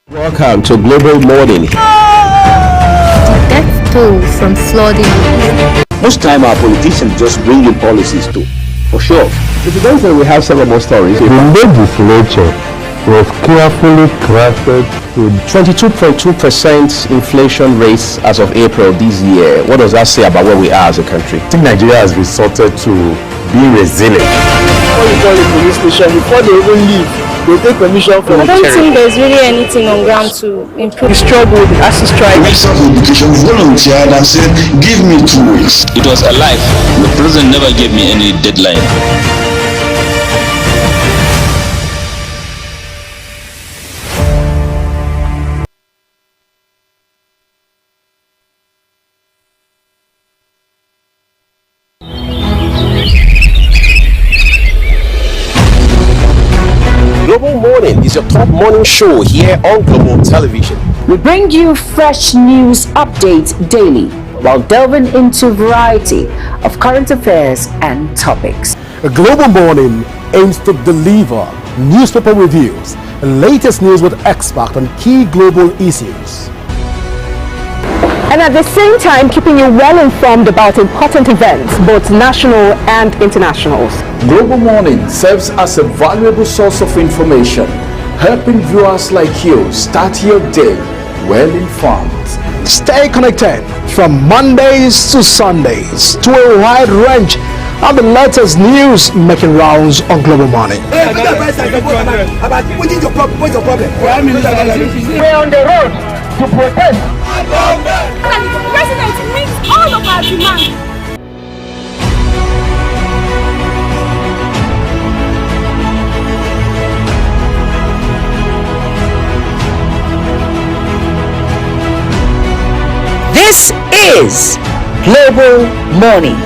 Welcome to Global Morning. The death toll from flooding. Most time our politicians just bring in policies too, for sure. If you don't say we have several more stories. The legislature was carefully crafted to 22.2% inflation rates as of April this year. What does that say about where we are as a country? I think Nigeria has resorted to being resilient. Before you call the police station, before they even leave, they take permission from I don't think there's really anything on ground to improve. The struggle, the ASU strike. Minister of Education volunteered and said, give me 2 weeks. It was a life. The president never gave me any deadline. Global Morning is your top morning show here on Global Television. We bring you fresh news updates daily while delving into a variety of current affairs and topics. A Global Morning aims to deliver newspaper reviews and latest news with experts on key global issues. And at the same time, keeping you well informed about important events, both national and internationals. Global Morning serves as a valuable source of information, helping viewers like you start your day well informed. Stay connected from Mondays to Sundays to a wide range of the latest news making rounds on Global Morning. What's your problem? We're on the road to protest. The president meets all of our demands. This is Global Morning.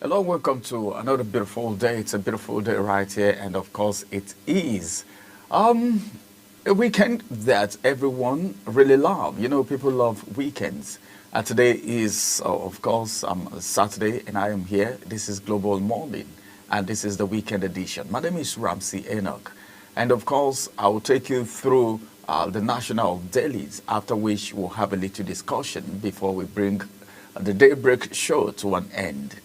Hello, welcome to another beautiful day. It's a beautiful day right here, and of course it is a weekend that everyone really love. You know, people love weekends. Today is of course Saturday, and I am here. This is Global Morning, and this is the weekend edition. My name is Ramsey Enoch, and of course I will take you through the national dailies, after which we'll have a little discussion before we bring the daybreak show to an end.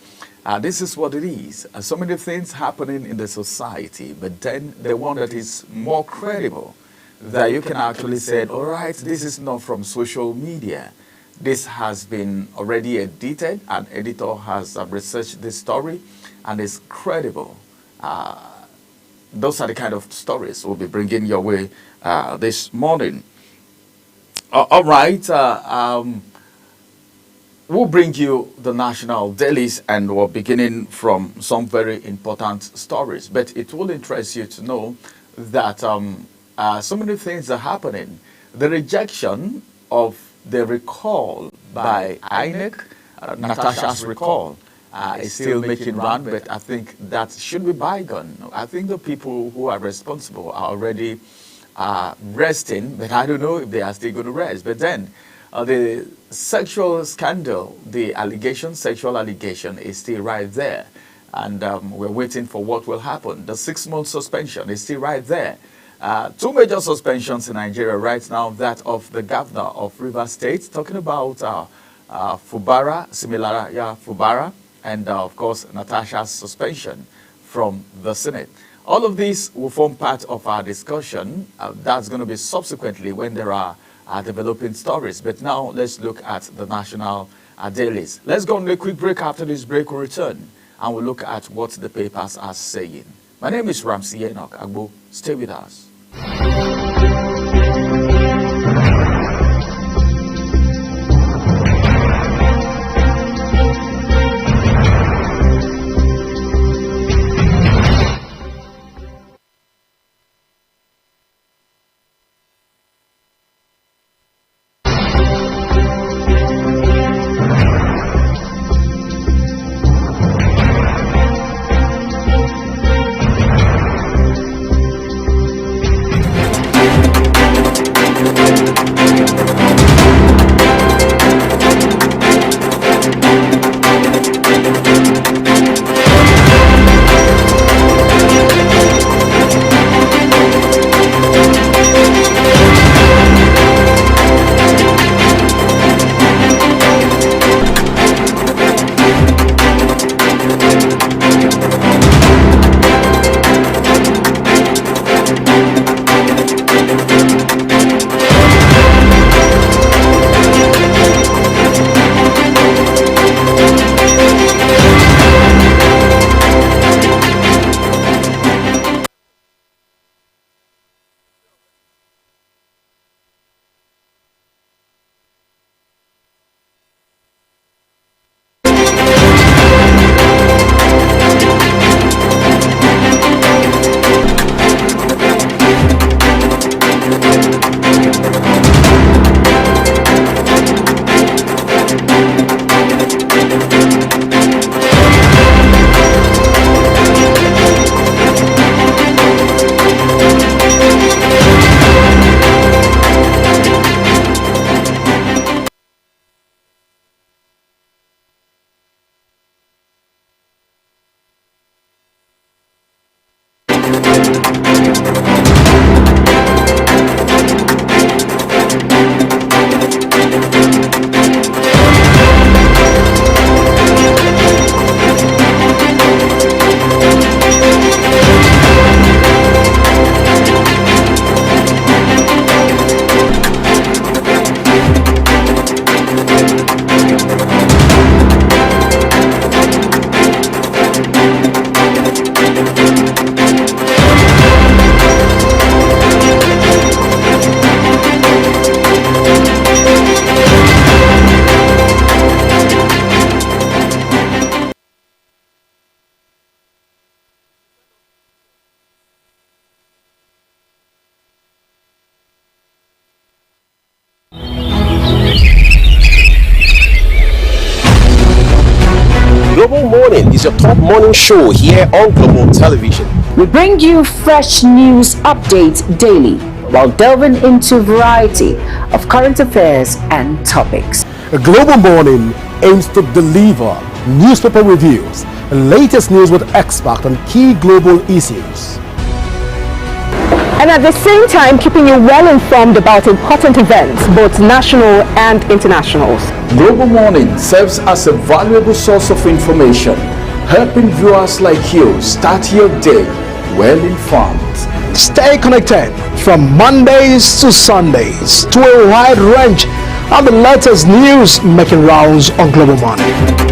This is what it is. So many things happening in the society, but then the one that is more credible, that you can actually say, all right, this is not from social media. This has been already edited. An editor has researched this story and is credible. Those are the kind of stories we'll be bringing your way this morning. All right. We'll bring you the national dailies, and we're beginning from some very important stories. But it will interest you to know that so many things are happening. The rejection of the recall by INEC, Natasha's recall, is still making round, but I think that should be bygone. I think the people who are responsible are already resting, but I don't know if they are still going to rest. But then the sexual scandal, the sexual allegation is still right there. And we're waiting for what will happen. The 6-month suspension is still right there. 2 major suspensions in Nigeria right now, that of the governor of Rivers State, talking about Fubara, Fubara, and of course, Natasha's suspension from the Senate. All of these will form part of our discussion. That's going to be subsequently when there are developing stories. But now let's look at the national our dailies. Let's go on a quick break. After this break, we'll return and we'll look at what the papers are saying. My name is Ramsey Enoch Agbo. Stay with us. Global Morning is your top morning show here on Global Television. We bring you fresh news updates daily while delving into a variety of current affairs and topics. A Global Morning aims to deliver newspaper reviews and latest news with experts on key global issues. And at the same time, keeping you well informed about important events, both national and international. Global Morning serves as a valuable source of information, helping viewers like you start your day well informed. Stay connected from Mondays to Sundays to a wide range of the latest news making rounds on Global Morning.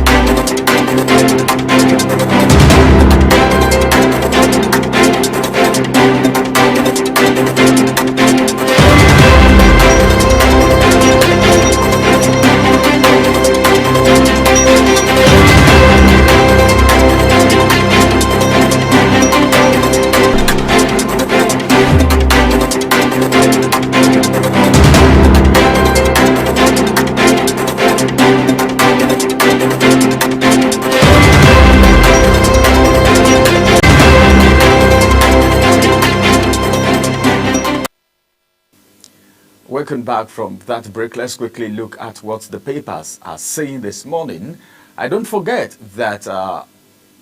Welcome back from that break. Let's quickly look at what the papers are saying this morning. I don't forget that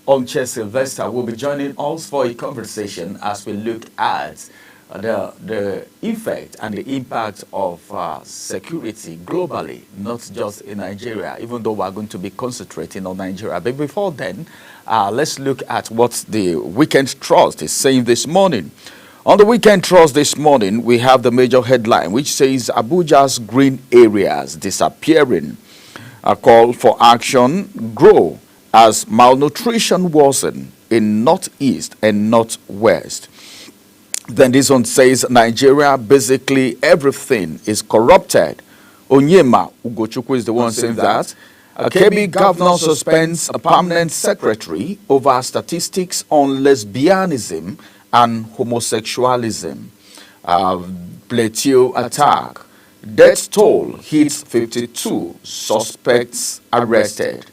Onche Sylvester will be joining us for a conversation as we look at the effect and the impact of security globally, not just in Nigeria, even though we're going to be concentrating on Nigeria. But before then, let's look at what the Weekend Trust is saying this morning. On the Weekend Trust this morning, we have the major headline, which says Abuja's green areas disappearing. A call for action grow as malnutrition worsen in northeast and northwest. Then this one says Nigeria, basically everything is corrupted. Onyema Ugochukwu is the one saying that. KB governor suspends a permanent secretary over statistics on lesbianism and homosexualism. Plateau attack. Death toll hits 52. Suspects arrested.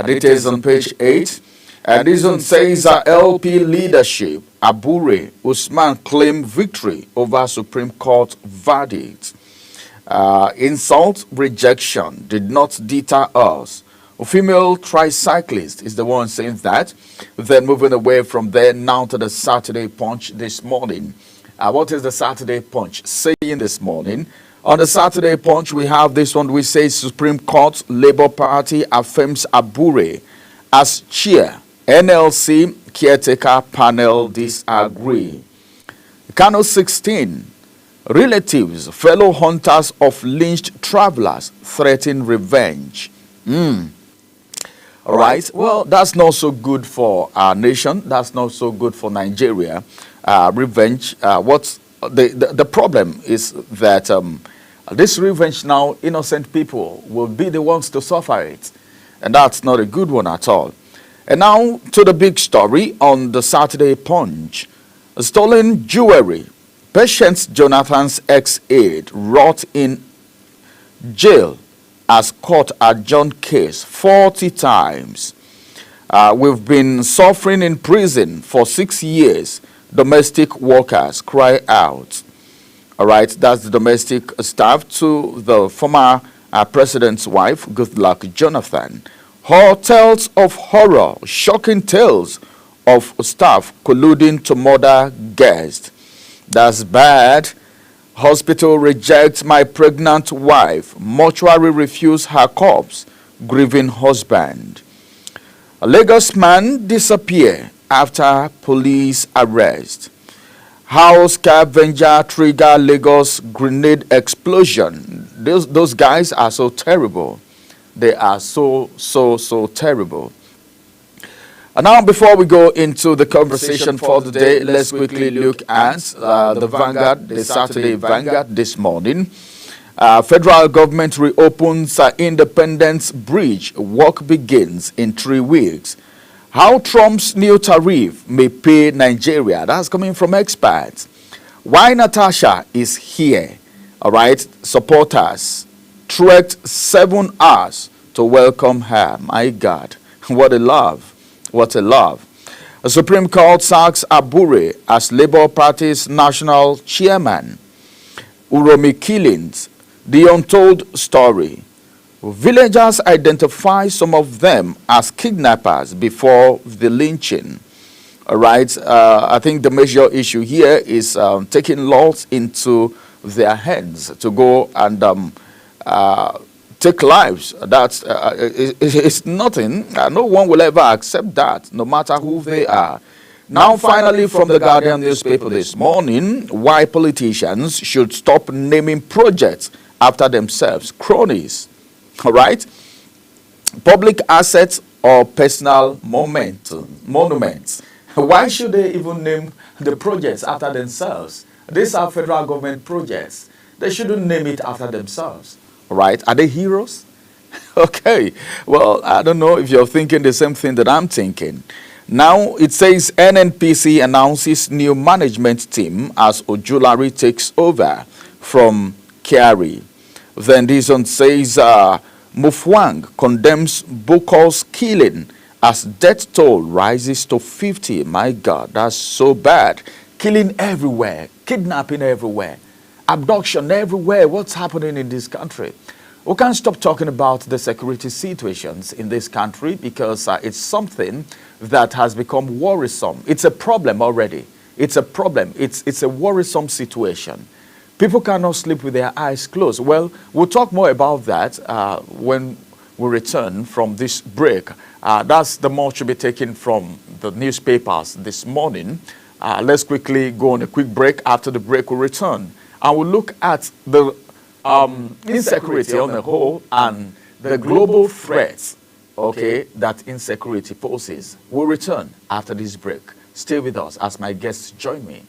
Details on page 8. And this one says LP leadership, Abure, Usman claim victory over Supreme Court verdict. Insult, rejection did not deter us. A female tricyclist is the one saying that. Then moving away from there now to the Saturday Punch this morning. What is the Saturday Punch saying this morning? On the Saturday Punch, we have this one. We say Supreme Court Labour Party affirms Abure as chair. NLC caretaker panel disagree. Kano 16. Relatives, fellow hunters of lynched travelers threaten revenge. All right. Well, that's not so good for our nation. That's not so good for Nigeria. Revenge. What's the problem is that this revenge now, innocent people will be the ones to suffer it. And that's not a good one at all. And now to the big story on the Saturday Punch. Stolen jewelry. Patience Jonathan's ex-aide rot in jail as court adjourned case 40 times. We've been suffering in prison for 6 years. Domestic workers cry out. All right, that's the domestic staff to the former president's wife, Goodluck Jonathan. Hotels of horror, shocking tales of staff colluding to murder guests. That's bad. Hospital rejects my pregnant wife. Mortuary refuse her corpse. Grieving husband. A Lagos man disappear after police arrest. How scavenger trigger Lagos grenade explosion. Those guys are so terrible. They are so terrible. And now, before we go into the conversation for the day, let's quickly look at the Vanguard, the Saturday Vanguard this morning. Federal government reopens Independence Bridge. Work begins in 3 weeks. How Trump's new tariff may pay Nigeria. That's coming from experts. Why Natasha is here. All right, supporters trekked 7 hours to welcome her. My God, what a love. What a love. The Supreme Court sacks Abure as Labour Party's national chairman. Uromi killings, the untold story. Villagers identify some of them as kidnappers before the lynching. All right, I think the major issue here is taking laws into their hands to go and take lives. That's it's nothing. No one will ever accept that, no matter who they are. Now, finally, from the Guardian newspaper this morning, why politicians should stop naming projects after themselves, cronies. All right, public assets or personal monuments. Why should they even name the projects after themselves? These are federal government projects. They shouldn't name it after themselves. Right? Are they heroes? Okay. Well, I don't know if you're thinking the same thing that I'm thinking. Now, it says NNPC announces new management team as Ojulari takes over from Kyari. Then this one says Mufwang condemns Boko's killing as death toll rises to 50. My God, that's so bad. Killing everywhere, kidnapping everywhere. Abduction everywhere. What's happening in this country? We can't stop talking about the security situations in this country because it's something that has become worrisome. It's a problem already. It's a problem. It's a worrisome situation. People cannot sleep with their eyes closed. Well, we'll talk more about that when we return from this break. That's the more to be taken from the newspapers this morning. Let's quickly go on a quick break. After the break, we'll return. I will look at the insecurity on the whole and the global threats, okay, that insecurity poses. We'll return after this break. Stay with us as my guests join me.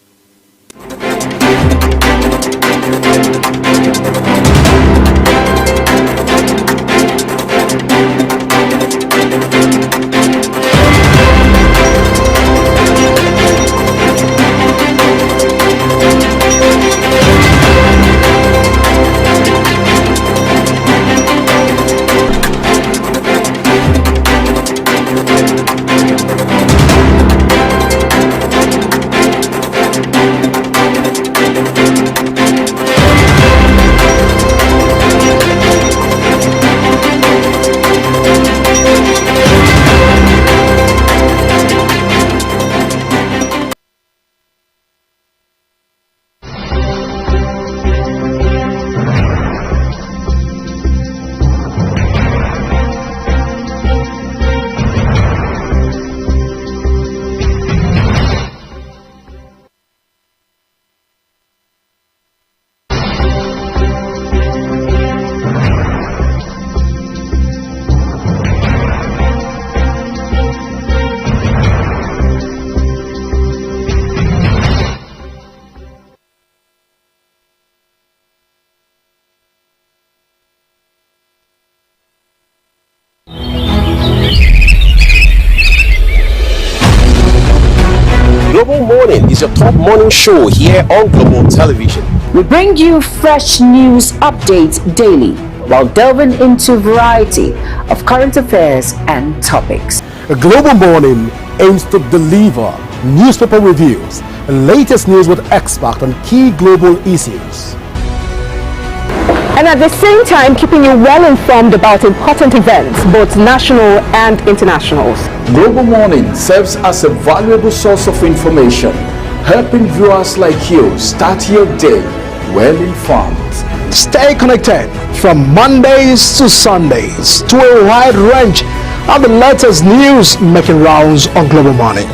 Global Morning is your top morning show here on Global Television. We bring you fresh news updates daily while delving into a variety of current affairs and topics. A Global Morning aims to deliver newspaper reviews and latest news with experts on key global issues. And at the same time, keeping you well informed about important events, both national and internationals. Global Morning serves as a valuable source of information, helping viewers like you start your day well informed. Stay connected from Mondays to Sundays to a wide range of the latest news making rounds on Global Morning.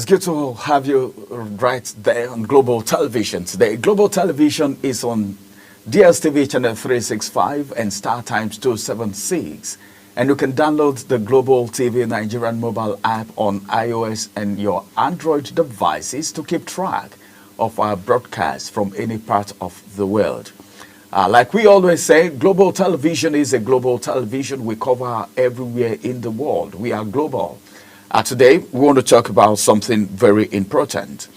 It's good to have you right there on Global Television today. Global Television is on DSTV channel 365 and Star Times 276. And you can download the Global TV Nigerian mobile app on iOS and your Android devices to keep track of our broadcasts from any part of the world. Like we always say, Global Television is a global television. We cover everywhere in the world. We are global. Today, we want to talk about something very important,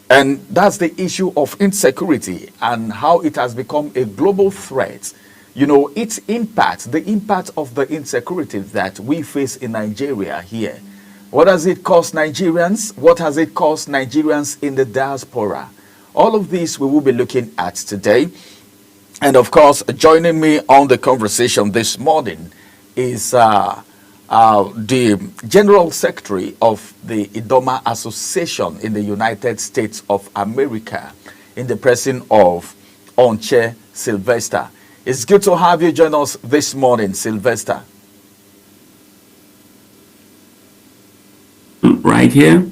and that's the issue of insecurity and how it has become a global threat. You know, its impact, the impact of the insecurity that we face in Nigeria here. What has it cost Nigerians? What has it cost Nigerians in the diaspora? All of this we will be looking at today. And of course, joining me on the conversation this morning is the General Secretary of the Idoma Association in the United States of America, in the person of Onche Sylvester. It's good to have you join us this morning, Sylvester. Right here,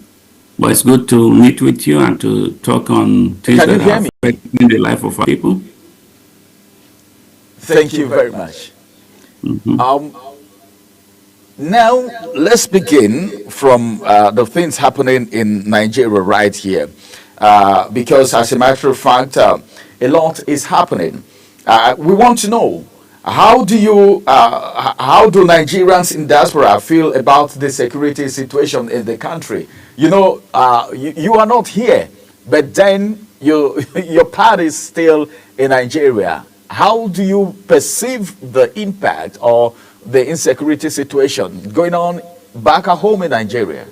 but it's good to meet with you and to talk on things that are affecting the life of our people. Thank you very much. Now, let's begin from the things happening in Nigeria right here. Because as a matter of fact, a lot is happening. We want to know, how do Nigerians in diaspora feel about the security situation in the country? You know, you are not here, but then your party is still in Nigeria. How do you perceive the impact or the insecurity situation going on back at home in Nigeria?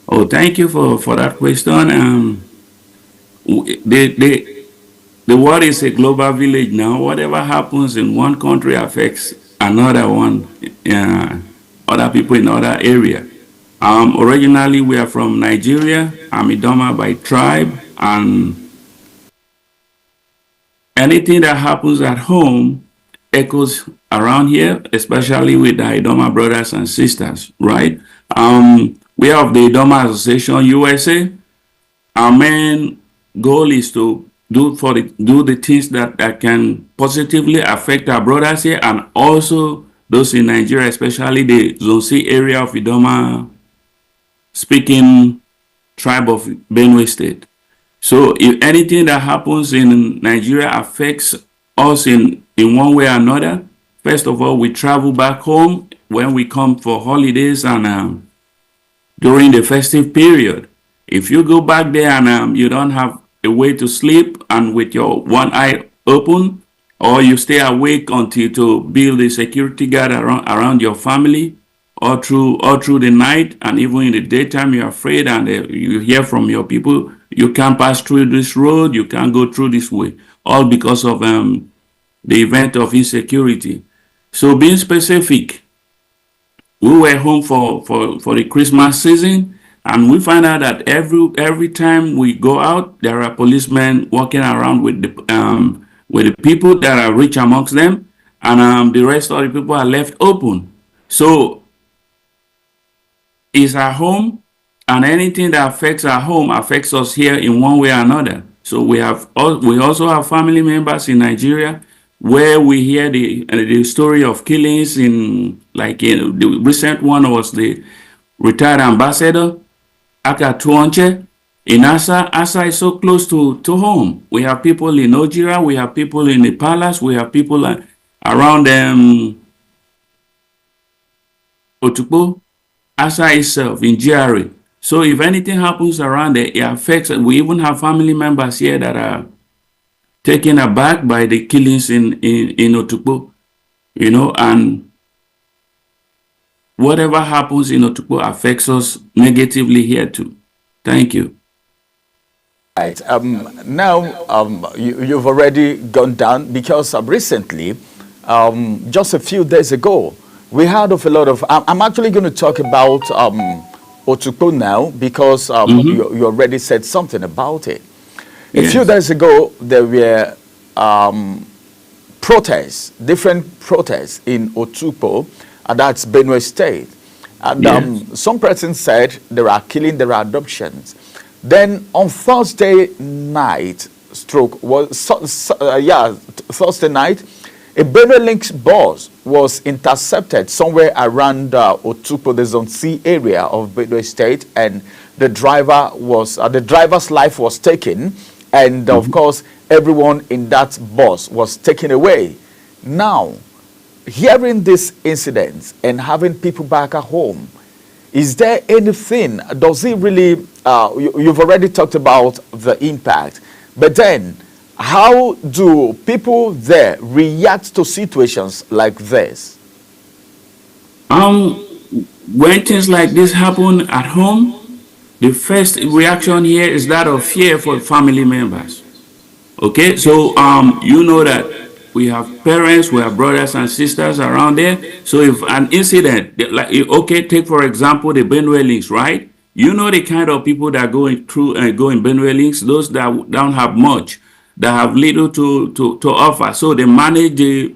Oh, thank you for that question. The world is a global village now. Whatever happens in one country affects another one, other people in other area. Originally, we are from Nigeria. I'm Idoma by tribe, and anything that happens at home echoes around here, especially with the Idoma brothers and sisters, right? We have the Idoma Association USA. Our main goal is to do the things that can positively affect our brothers here, and also those in Nigeria, especially the Zone C area of Idoma speaking tribe of Benue State. So if anything that happens in Nigeria affects us in one way or another, first of all, we travel back home when we come for holidays and during the festive period. If you go back there and you don't have a way to sleep and with your one eye open, or you stay awake until to build a security guard around your family, all through the night, and even in the daytime you're afraid, and you hear from your people, you can't pass through this road, you can't go through this way, all because of the event of insecurity. So being specific, we were home for the Christmas season, and we find out that every time we go out, there are policemen walking around with the people that are rich amongst them, and the rest of the people are left open. So it's our home, and anything that affects our home affects us here in one way or another. So we also have family members in Nigeria where we hear the story of killings the recent one was the retired ambassador Aka Tuonche in Asa. Asa is so close to home. We have people in Ojira, we have people in the palace, we have people around Otukpo, Asa itself in GRA. So if anything happens around there, it affects. We even have family members here that are taken aback by the killings in Otukpo, and whatever happens in Otukpo affects us negatively here too. Thank you. Right. Now, you've already gone down because recently, just a few days ago, we heard of a lot of. I'm actually going to talk about Otukpo now because you already said something about it. A few days ago, there were protests, different protests in Otukpo, and that's Benue State. And some persons said there are killings, there are adoptions. Then on Thursday night, Thursday night, a Benue Links bus was intercepted somewhere around Otukpo, the Zone C area of Benue State, and the driver's life was taken, and of course everyone in that bus was taken away. Now, hearing these incidents and having people back at home, is there anything, does it really, you've already talked about the impact, but then how do people there react to situations like this? When things like this happen at home, the first reaction here is that of fear for family members. Okay, so you know that we have parents, we have brothers and sisters around there. So if an incident, take for example the Benue Links, right? You know the kind of people that go in Benue Links, those that don't have much, that have little to offer. So they manage the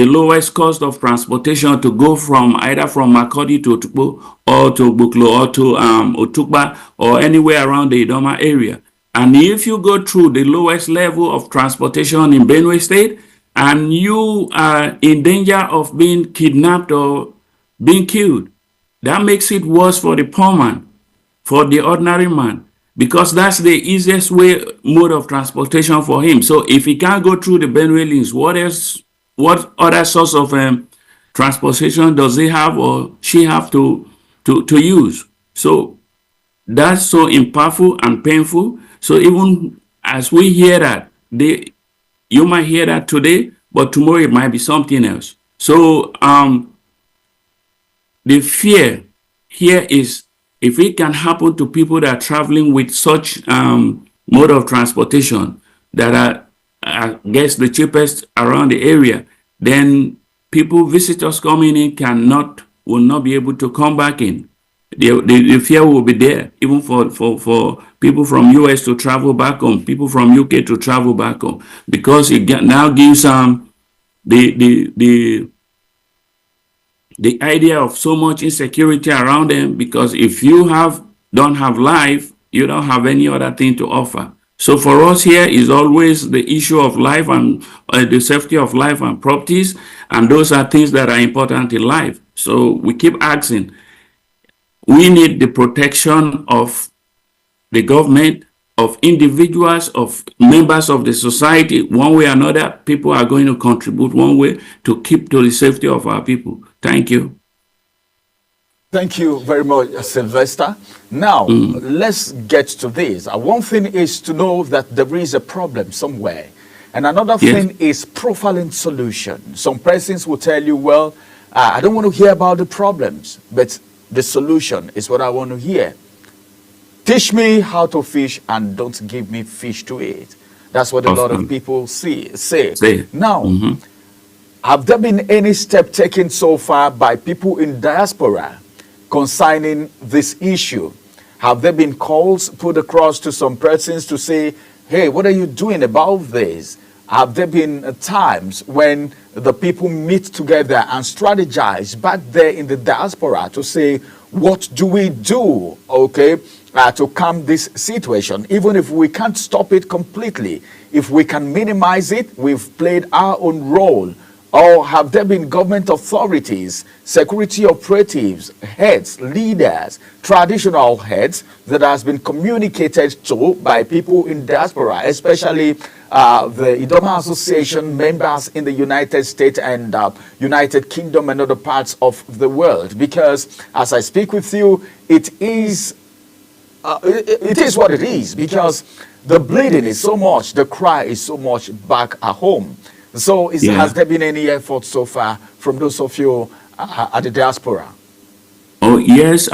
lowest cost of transportation to go either from Makurdi to Otukpo or to Buklo or to Otukpa or anywhere around the Idoma area. And if you go through the lowest level of transportation in Benue State and you are in danger of being kidnapped or being killed, that makes it worse for the poor man, for the ordinary man, because that's the easiest mode of transportation for him. So if he can't go through the Benue Links, what other source of transportation does he have or she have to use? So that's so impactful and painful. So even as we hear that, you might hear that today, but tomorrow it might be something else. So the fear here is, if it can happen to people that are traveling with such mode of transportation that are, I guess, the cheapest around the area, then visitors coming in will not be able to come back in. The fear will be there, even for people from US to travel back home, people from UK to travel back home, because it now gives the idea of so much insecurity around them, because if you don't have life, you don't have any other thing to offer. So for us here is always the issue of life and the safety of life and properties, and those are things that are important in life. So we keep asking, we need the protection of the government, of individuals, of members of the society. One way or another, people are going to contribute one way to keep to the safety of our people. Thank you. Thank you very much, Sylvester. Now, let's get to this. One thing is to know that there is a problem somewhere. And another thing is profiling solution. Some persons will tell you, well, I don't want to hear about the problems, but the solution is what I want to hear. Teach me how to fish and don't give me fish to eat. That's what a lot of people say. Now, have there been any step taken so far by people in diaspora concerning this issue? Have there been calls put across to some persons to say, hey, what are you doing about this? Have there been times when the people meet together and strategize back there in the diaspora to say, what do we do, okay, to calm this situation? Even if we can't stop it completely, if we can minimize it, we've played our own role. Or have there been government authorities, security operatives, heads, leaders, traditional heads that has been communicated to by people in diaspora, especially the Idoma Association members in the United States and United Kingdom and other parts of the world? Because as I speak with you, it is what it is, because the bleeding is so much, the cry is so much back at home. So has there been any effort so far from those of you at the diaspora? Oh, yes,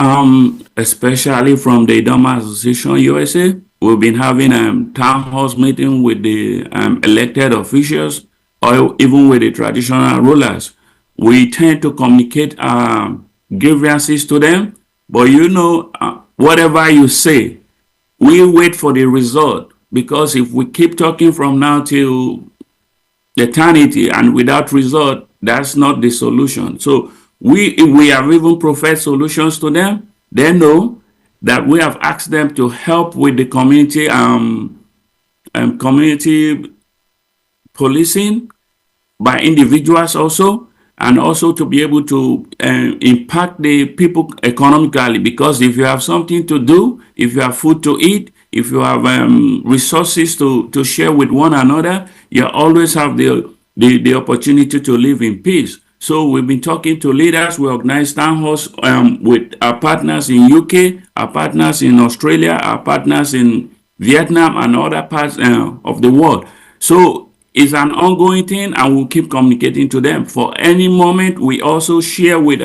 especially from the Idoma Association USA. We've been having a town hall meeting with the elected officials, or even with the traditional rulers. We tend to communicate grievances to them, but whatever you say, we wait for the result, because if we keep talking from now till eternity and without result, that's not the solution. So we have even professed solutions to them. They know that we have asked them to help with the community community policing by individuals also, and also to be able to impact the people economically, because if you have something to do, if you have food to eat, if you have resources to share with one another, you always have the opportunity to live in peace. So we've been talking to leaders. We organize town halls with our partners in UK, our partners in Australia, our partners in Vietnam and other parts of the world. So it's an ongoing thing, and we'll keep communicating to them. For any moment, we also share with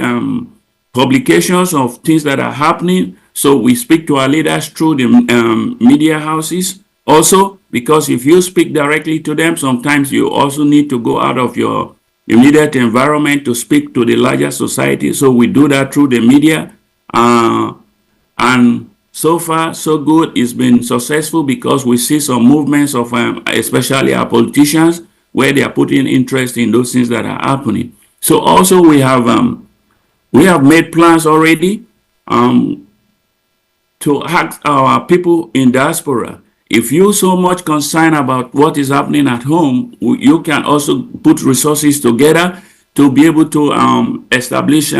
publications of things that are happening. So we speak to our leaders through the media houses also, because if you speak directly to them, sometimes you also need to go out of your immediate environment to speak to the larger society. So we do that through the media. And so far, so good. It's been successful, because we see some movements of especially our politicians, where they are putting interest in those things that are happening. So also we have made plans already to ask our people in diaspora, if you so much concerned about what is happening at home, you can also put resources together to be able to establish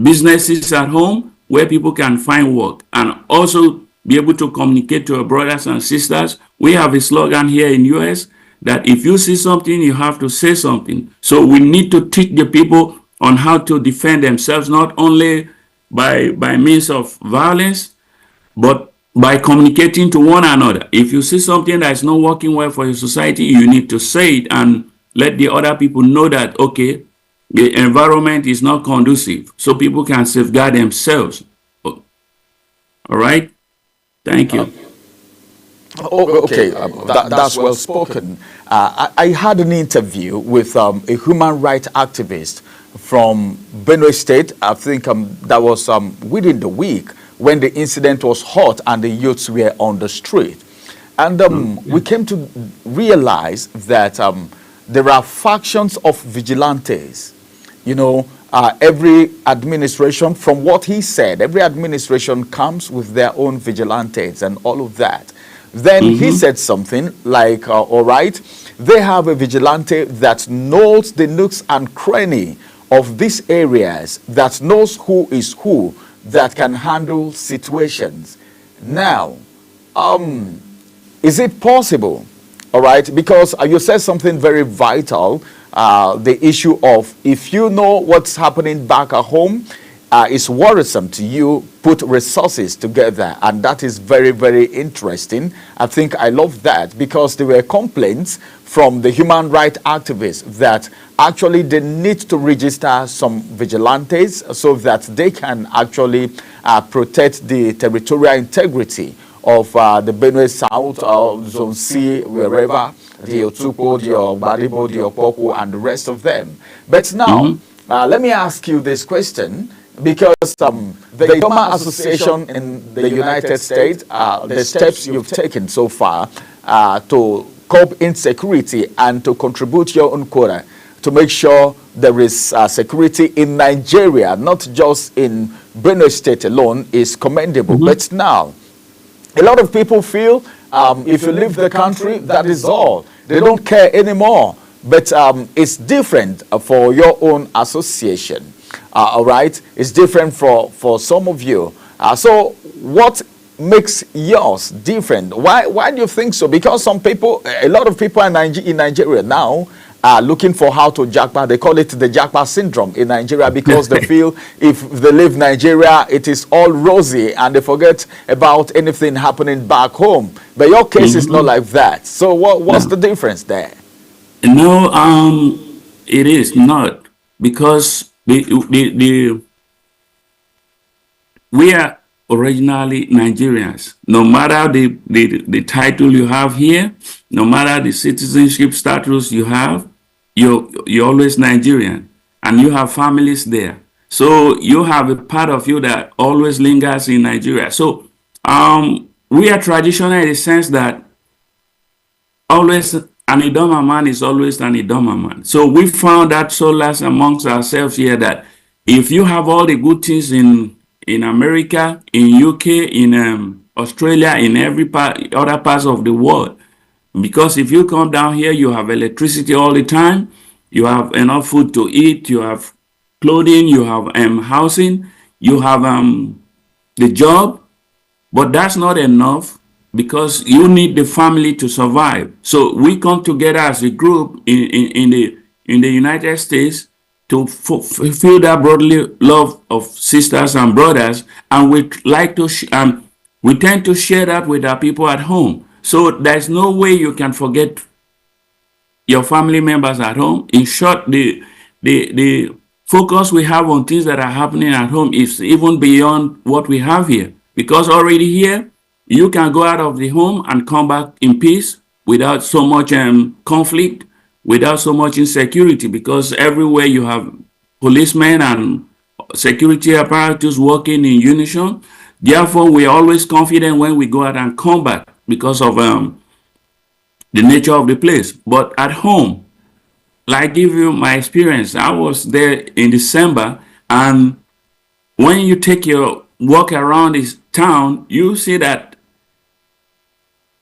businesses at home where people can find work, and also be able to communicate to our brothers and sisters. We have a slogan here in US that if you see something, you have to say something. So we need to teach the people on how to defend themselves, not only by means of violence, but by communicating to one another. If you see something that is not working well for your society, you need to say it and let the other people know that, okay, the environment is not conducive, so people can safeguard themselves. All right? Thank you. Okay, that's well spoken. I had an interview with a human rights activist from Benue State. I think that was within the week when the incident was hot and the youths were on the street. And we came to realize that there are factions of vigilantes. You know, every administration, from what he said, every administration comes with their own vigilantes and all of that. Then he said something like, all right, they have a vigilante that knows the nooks and cranny of these areas, that knows who is who, that can handle situations. Now, is it possible? All right, because you said something very vital, the issue of if you know what's happening back at home, it's worrisome to you, put resources together, and that is very, very interesting. I think I love that, because there were complaints from the human rights activists that actually they need to register some vigilantes so that they can actually protect the territorial integrity of the Benue South, Zone C, wherever, the Otupo, the Ogbaribo, the Opoku, and the rest of them. But now, let me ask you this question, because the Idoma Association in the United States, the steps you've taken so far to curb insecurity and to contribute your own quota to make sure there is security in Nigeria, not just in Benue State alone, is commendable. But now, a lot of people feel if you leave the country, that is all. They don't care anymore. But it's different for your own association. All right? It's different for some of you. So what makes yours different? Why do you think so? Because some people, a lot of people in Nigeria now are looking for how to jackpot. They call it the jackpot syndrome in Nigeria, because they feel if they leave Nigeria, it is all rosy and they forget about anything happening back home. But your case is not like that. So what's the difference there? No, it is not, because we are originally Nigerians. No matter the title you have here, no matter the citizenship status you have, you're always Nigerian, and you have families there. So you have a part of you that always lingers in Nigeria. So we are traditional in the sense that always an Idoma man is always an Idoma man. So we found that solace amongst ourselves here, that if you have all the good things in America, in UK, in Australia, in every other parts of the world, because if you come down here, you have electricity all the time, you have enough food to eat, you have clothing, you have housing, you have the job, but that's not enough, because you need the family to survive. So we come together as a group in the United States to fulfill that brotherly love of sisters and brothers, and we like to we tend to share that with our people at home. So there's no way you can forget your family members at home. In short, the focus we have on things that are happening at home is even beyond what we have here, because already here you can go out of the home and come back in peace without so much conflict, without so much insecurity, because everywhere you have policemen and security apparatus working in unison. Therefore, we are always confident when we go out and come back, because of the nature of the place. But at home, like give you my experience, I was there in December, and when you take your walk around this town, you see that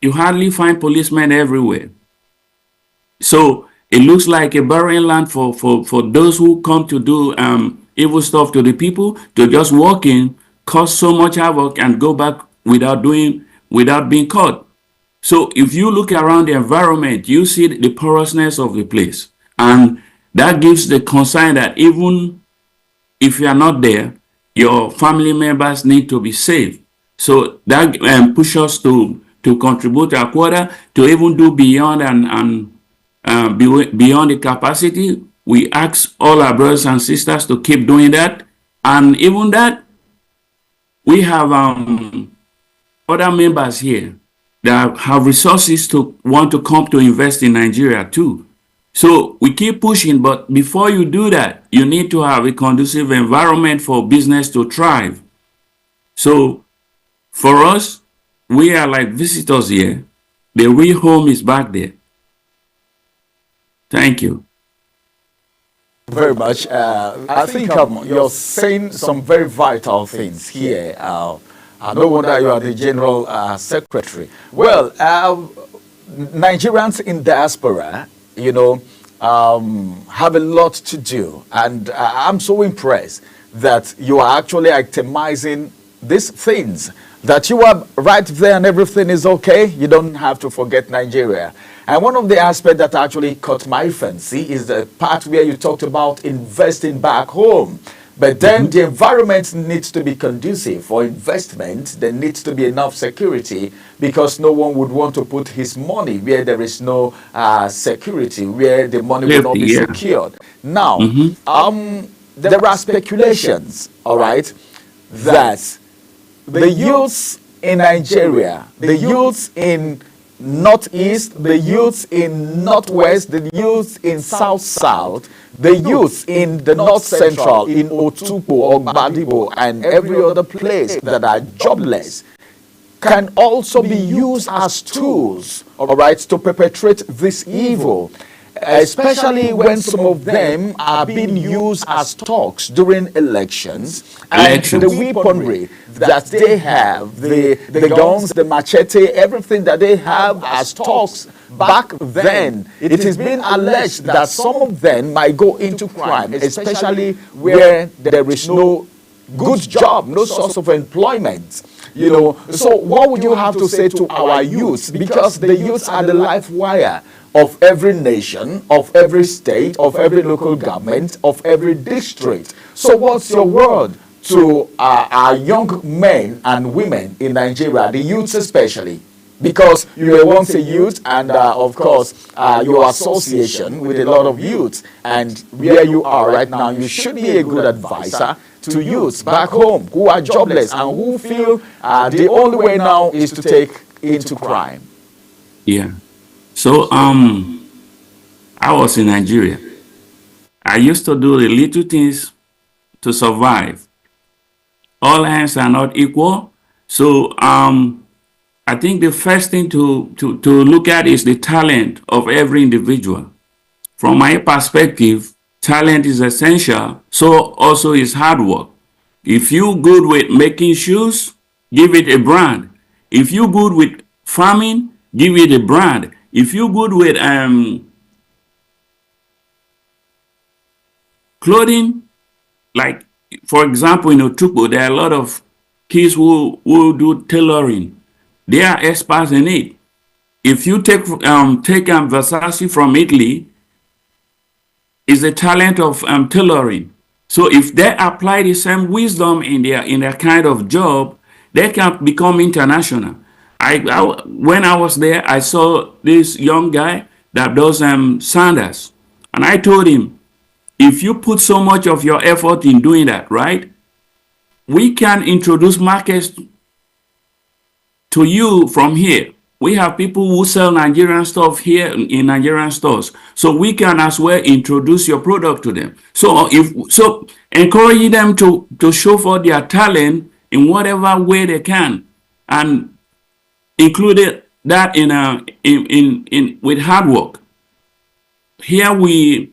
you hardly find policemen everywhere. So it looks like a barren land for those who come to do evil stuff to the people, to just walk in, cause so much havoc, and go back without being caught. So if you look around the environment, you see the porousness of the place, and that gives the concern that even if you are not there, your family members need to be safe. So that pushes us to contribute our quota, to even do beyond beyond the capacity. We ask all our brothers and sisters to keep doing that, and even that, we have other members here that have resources to want to come to invest in Nigeria too. So we keep pushing, but before you do that, you need to have a conducive environment for business to thrive. So for us, we are like visitors here. The real home is back there. Thank you. Very much. I think you're saying some very vital things here. No wonder you are the General Secretary. Well, Nigerians in diaspora, you know, have a lot to do. And I'm so impressed that you are actually itemizing these things, that you are right there and everything is okay. You don't have to forget Nigeria. And one of the aspects that actually caught my fancy is the part where you talked about investing back home. But then the environment needs to be conducive for investment. There needs to be enough security, because no one would want to put his money where there is no security, where the money will not be secured. Now, there are speculations, all right, that the youths in Nigeria, the youths in Northeast, the youths in Northwest, the youths in South-South, the youths in the North Central, in Otukpo, Ogbadibo, and every other place that are jobless, can also be used as tools, all right, to perpetrate this evil, especially when some of them are being used as talks during elections, and the weaponry that they have, the guns, the machete, everything that they have as talks back then. It has been alleged that some of them might go into crime, especially where there is no good job, no source of employment. You know, so what would you have to say to our youth? Because the youths are the life wire of every nation, of every state, of every local government, of every district. So what's your word to our young men and women in Nigeria, the youths especially? Because you were once a youth, and of course your association with a lot of youths, and where you are right now, you should be a good advisor to youths back home who are jobless and who feel the only way now is to take into crime. Yeah. So I was in Nigeria. I used to do the little things to survive. All hands are not equal. So I think the first thing to look at is the talent of every individual. From my perspective, talent is essential, so also is hard work. If you're good with making shoes, give it a brand. If you're good with farming, give it a brand. If you're good with clothing, like for example in Otukpo, there are a lot of kids who do tailoring. They are experts in it. If you take Versace from Italy, is the talent of tailoring. So if they apply the same wisdom in their kind of job, they can become international. When I was there, I saw this young guy that does sandals, and I told him, if you put so much of your effort in doing that, right, we can introduce markets to you from here. We have people who sell Nigerian stuff here in Nigerian stores, so we can as well introduce your product to them. So encouraging them to show for their talent in whatever way they can, and included that in with hard work. Here we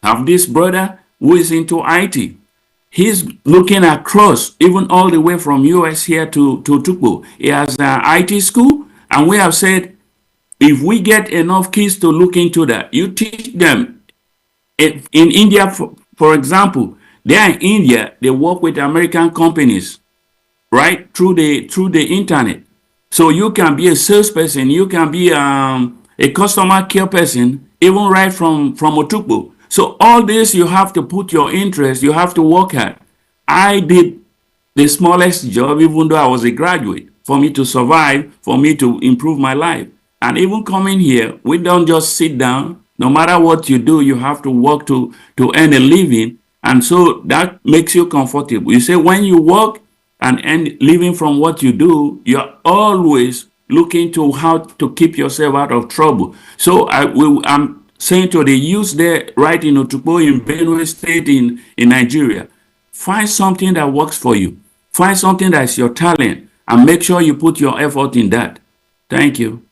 have this brother who is into IT. He's looking across, even all the way from US here to Tukpo. He has an IT school, and we have said, if we get enough kids to look into that, you teach them. In India, for example, they are in India, they work with American companies, right, through the internet. So you can be a salesperson, you can be a customer care person, even right from Otukpo. So all this, you have to put your interest, you have to work hard. I did the smallest job, even though I was a graduate, for me to survive, for me to improve my life. And even coming here, we don't just sit down. No matter what you do, you have to work to earn a living. And so that makes you comfortable. You say when you work and earn living from what you do, you're always looking to how to keep yourself out of trouble. So I'm saying to the youth there right in Otukpo, in Benue State, in Nigeria, find something that works for you. Find something that is your talent and make sure you put your effort in that. Thank you.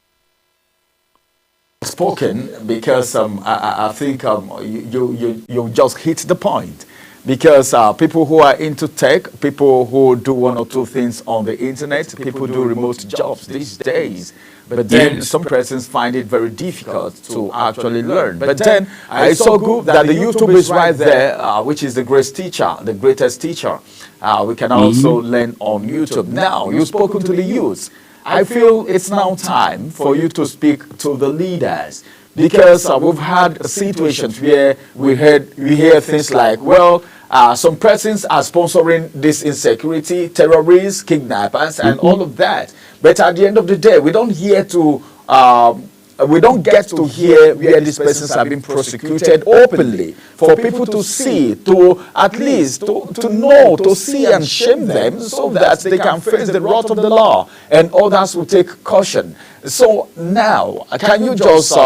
Spoken, because I think you just hit the point. Because people who are into tech, people who do one or two things on the internet, people do remote jobs these days. But then some persons find it very difficult to actually learn. But then I saw good that the YouTube is right there, which is the greatest teacher. We can also learn on YouTube. Now, you've spoken to the youth. I feel it's now time for you to speak to the leaders. Because we've had situations where we hear things like, well, some persons are sponsoring this insecurity, terrorists, kidnappers, and all of that. But at the end of the day, we don't get to hear where these persons are being prosecuted openly, for people to see, to at least to know, to see and shame them, so that they can face the wrath of the law, and others will take caution. So now, can you just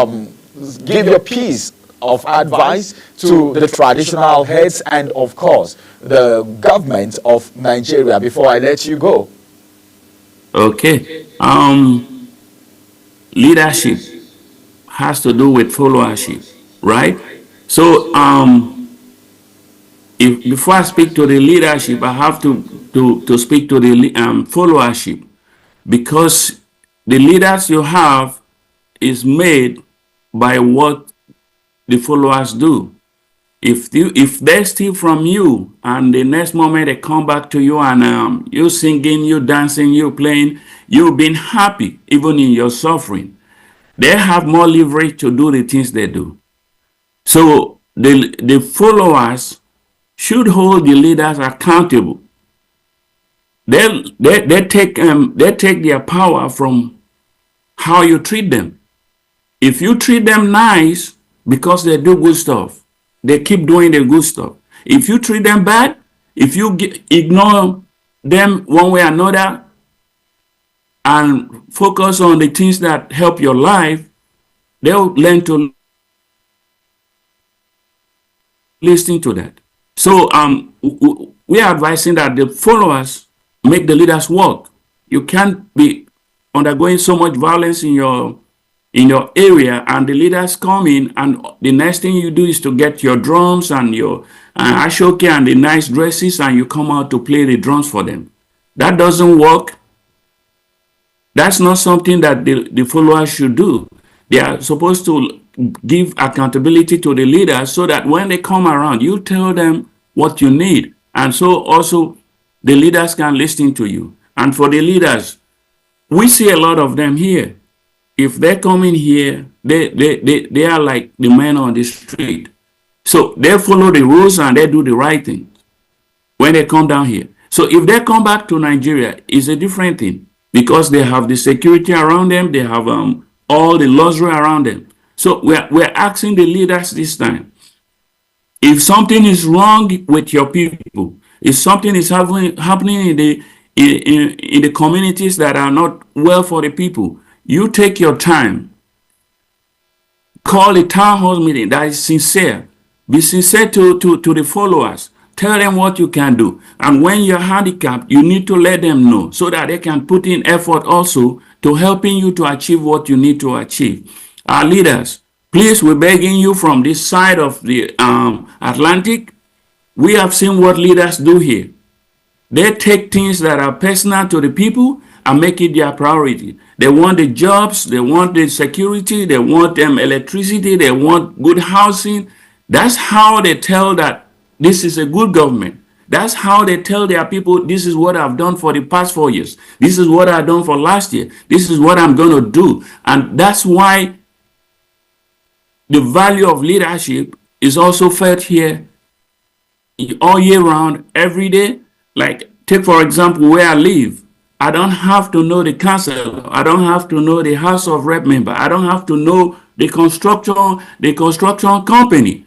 give your piece of advice to the traditional heads and, of course, the government of Nigeria before I let you go? Okay. Leadership has to do with followership, right? So before I speak to the leadership, I have to speak to the followership, because the leaders you have is made by what the followers do. If they steal from you and the next moment they come back to you and you singing, you dancing, you playing, you've been happy even in your suffering, they have more leverage to do the things they do. So the followers should hold the leaders accountable. They take their power from how you treat them. If you treat them nice because they do good stuff, they keep doing the good stuff. If you treat them bad, if you ignore them one way or another and focus on the things that help your life, they'll learn to listen to that. So we are advising that the followers make the leaders work. You can't be undergoing so much violence in your area and the leaders come in and the next thing you do is to get your drums and your ashoke and the nice dresses and you come out to play the drums for them. That doesn't work. That's not something that the followers should do. They are supposed to give accountability to the leaders so that when they come around, you tell them what you need. And so also the leaders can listen to you. And for the leaders, we see a lot of them here. If they come in here, they are like the men on the street. So they follow the rules and they do the right thing when they come down here. So if they come back to Nigeria, it's a different thing because they have the security around them. They have all the luxury around them. So we're asking the leaders this time, if something is wrong with your people, if something is happening in the communities that are not well for the people, you take your time, call a town hall meeting that is sincere. Be sincere to the followers. Tell them what you can do. And when you're handicapped, you need to let them know so that they can put in effort also to helping you to achieve what you need to achieve. Our leaders, please, we're begging you from this side of the Atlantic. We have seen what leaders do here. They take things that are personal to the people and make it their priority. They want the jobs, they want the security, they want electricity, they want good housing. That's how they tell that this is a good government. That's how they tell their people, this is what I've done for the past 4 years. This is what I've done for last year. This is what I'm going to do. And that's why the value of leadership is also felt here all year round, every day. Like, take for example, where I live. I don't have to know the council. I don't have to know the House of Rep member. I don't have to know the construction company.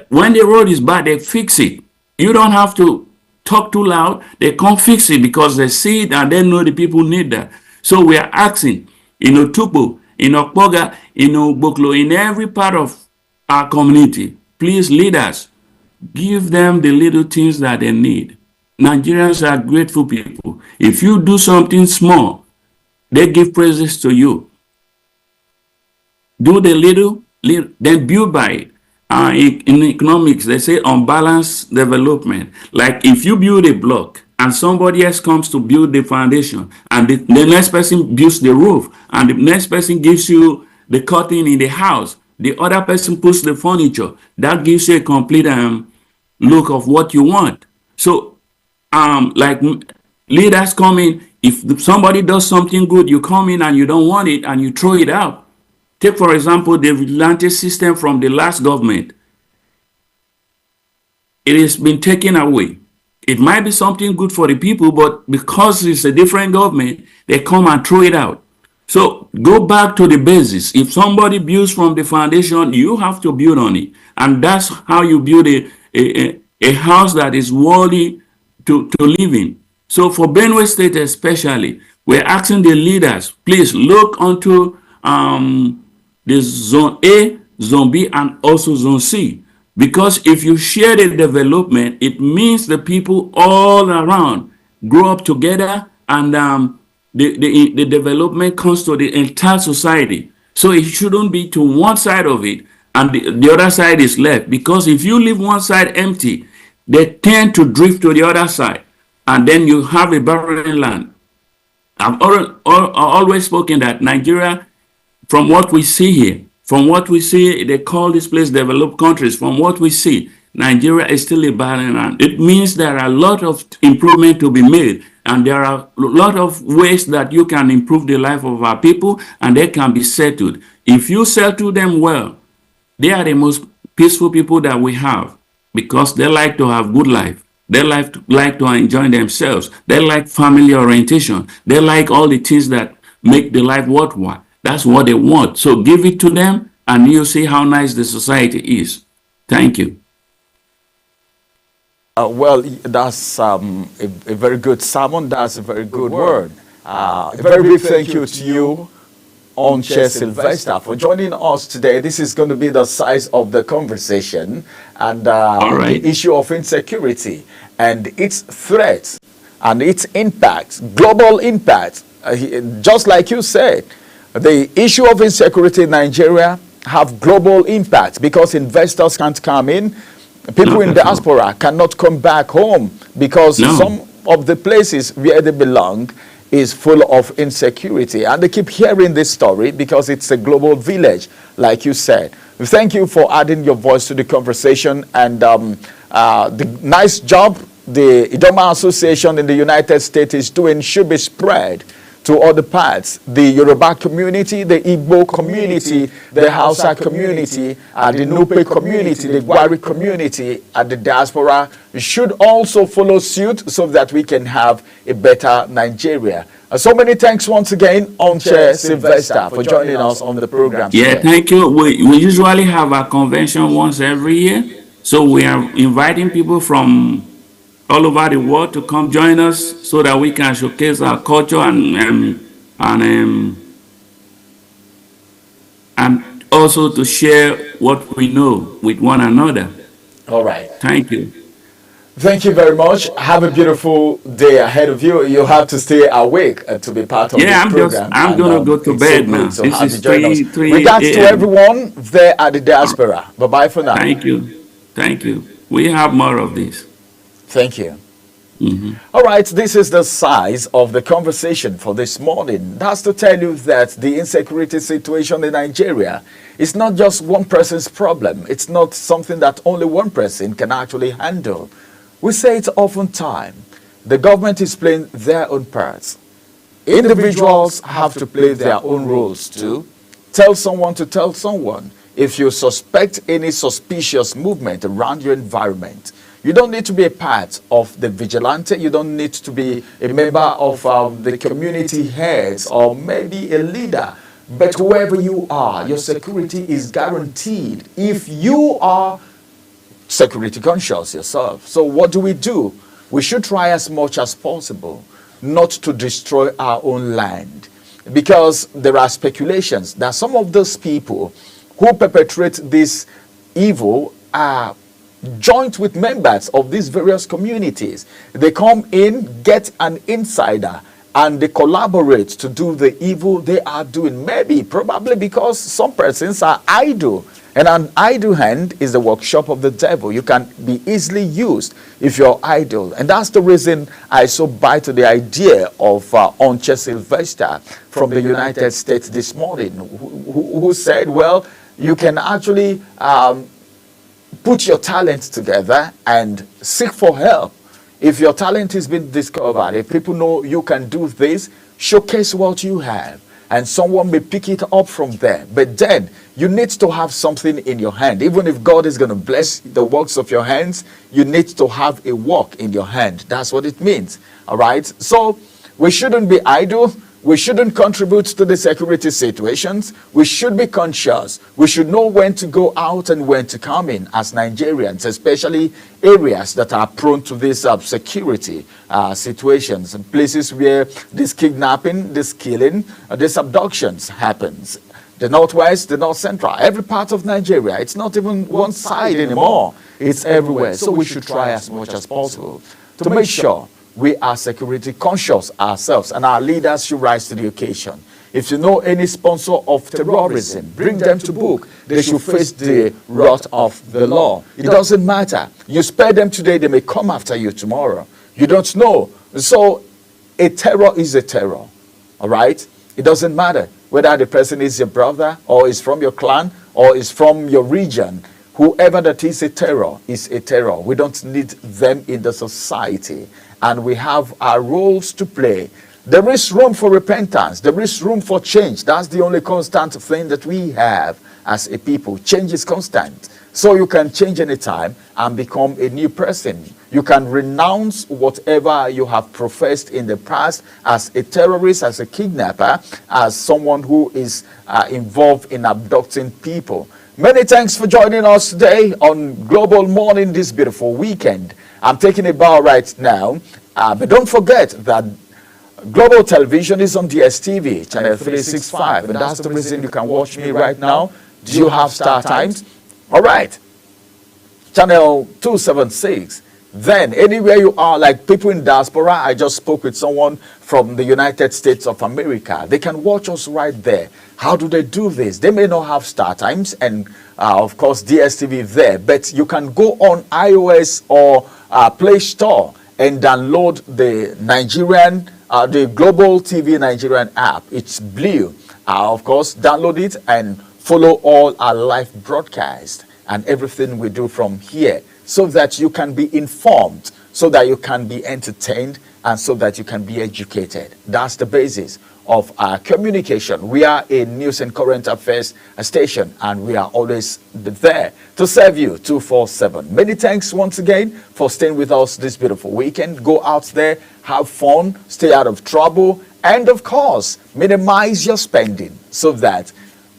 When the road is bad, they fix it. You don't have to talk too loud. They can't fix it because they see it and they know the people need that. So we are asking in Otukpo, in Okpoga, in Ogboklo, in every part of our community. Please, leaders, give them the little things that they need. Nigerians are grateful people. If you do something small, they give praises to you. Do the little, then build by it. In economics, they say unbalanced development. Like if you build a block and somebody else comes to build the foundation, and the next person builds the roof, and the next person gives you the curtain in the house, the other person puts the furniture, that gives you a complete look of what you want. So like leaders come in, if somebody does something good, you come in and you don't want it and you throw it out. Take, for example, the vigilante system from the last government. It has been taken away. It might be something good for the people, but because it's a different government, they come and throw it out. So go back to the basis. If somebody builds from the foundation, you have to build on it. And that's how you build a house that is worthy to live in. So for Benue State especially, we're asking the leaders, please look onto the Zone A, Zone B, and also Zone C. Because if you share the development, it means the people all around grow up together, and the development comes to the entire society. So it shouldn't be to one side of it and the other side is left. Because if you leave one side empty, they tend to drift to the other side, and then you have a barren land. I've always spoken that Nigeria, from what we see here, from what we see, they call this place developed countries. From what we see, Nigeria is still a barren land. It means there are a lot of improvement to be made, and there are a lot of ways that you can improve the life of our people, and they can be settled. If you settle them well, they are the most peaceful people that we have, because they like to have good life. They like to enjoy themselves. They like family orientation. They like all the things that make the life worthwhile. That's what they want. So give it to them, and you'll see how nice the society is. Thank you. Well, that's a very good sermon. That's a very good word. A very big thank you to you, Onche Sylvester, for joining us today. This is going to be the size of the conversation, and the issue of insecurity and its threats and its impact, global impact. Just like you said, the issue of insecurity in Nigeria have global impact because investors can't come in. People in diaspora cannot come back home because some of the places where they belong is full of insecurity. And they keep hearing this story because it's a global village, like you said. Thank you for adding your voice to the conversation, and the nice job the Idoma Association in the United States is doing should be spread to other parts. The Yoruba community, the Igbo community, the Hausa community, the Nupe community, the Gwari community, and the diaspora should also follow suit so that we can have a better Nigeria. So many thanks once again, Onche Sylvester, for joining us on the program today. Yeah, thank you. We usually have a convention once every year. So we are inviting people from all over the world to come join us so that we can showcase our culture and also to share what we know with one another. All right. Thank you. Thank you very much. Have a beautiful day ahead of you. You have to stay awake to be part of this program. I'm going to go to bed now. So this is 3 Regards to everyone there at the diaspora. Bye-bye for now. Thank you. Thank you. We have more of this. Thank you. All right, this is the size of the conversation for this morning. That's to tell you that the insecurity situation in Nigeria is not just one person's problem. It's not something that only one person can actually handle. We say it oftentimes. The government is playing their own parts. Individuals have to play their own roles too. Tell someone to tell someone. If you suspect any suspicious movement around your environment, you don't need to be a part of the vigilante. You don't need to be a member of the community heads or maybe a leader. But whoever you are, your security is guaranteed if you are security conscious yourself. So what do? We should try as much as possible not to destroy our own land, because there are speculations that some of those people who perpetrate these evil are joint with members of these various communities. They come in, get an insider, and they collaborate to do the evil they are doing. Maybe, probably because some persons are idle. And an idle hand is the workshop of the devil. You can be easily used if you're idle. And that's the reason I so buy to the idea of Onche Sylvester from the United States this morning, who said, well, you can actually put your talents together and seek for help. If your talent has been discovered, if people know you can do this, showcase what you have, and someone may pick it up from there. But then you need to have something in your hand. Even if God is going to bless the works of your hands, you need to have a work in your hand. That's what it means. All right. So we shouldn't be idle. We shouldn't contribute to the security situations. We should be conscious. We should know when to go out and when to come in as Nigerians, especially areas that are prone to these security situations, places where this kidnapping, this killing, this abductions happens. The Northwest, the North Central, every part of Nigeria. It's not even one side anymore. It's everywhere. So we should try as much as possible to make sure we are security conscious ourselves, and our leaders should rise to the occasion. If you know any sponsor of terrorism, bring them to book. They should face the wrath of the law. It doesn't matter. You spare them today, they may come after you tomorrow. You don't know. So a terror is a terror. All right? It doesn't matter whether the person is your brother or is from your clan or is from your region. Whoever that is a terror is a terror. We don't need them in the society. And we have our roles to play. There is room for repentance. There is room for change. That's the only constant thing that we have as a people. Change is constant. So you can change anytime and become a new person. You can renounce whatever you have professed in the past as a terrorist, as a kidnapper, as someone who is involved in abducting people. Many thanks for joining us today on Global Morning this beautiful weekend. I'm taking a bow right now, but don't forget that Global Television is on DSTV, channel 365, and that's the reason you can watch me right now. Do you have Star Times? All right, channel 276. Then anywhere you are, like people in diaspora, I just spoke with someone from the United States of America. They can watch us right there. How do they do this? They may not have Star Times and of course DSTV there, but you can go on iOS or Play Store and download the the Global TV Nigerian app. It's blue. Of course, download it and follow all our live broadcasts and everything we do from here, so that you can be informed, so that you can be entertained, and so that you can be educated. That's the basis of our communication. We are a news and current affairs station, and we are always there to serve you 24/7. Many thanks once again for staying with us this beautiful weekend. Go out there, have fun, stay out of trouble, and of course, minimize your spending so that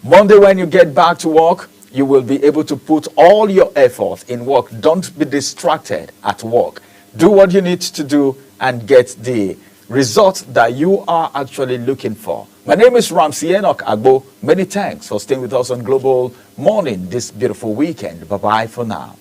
Monday when you get back to work, you will be able to put all your effort in work. Don't be distracted at work. Do what you need to do and get the result that you are actually looking for. My name is Ramsey Enoch Agbo. Many thanks for staying with us on Global Morning this beautiful weekend. Bye-bye for now.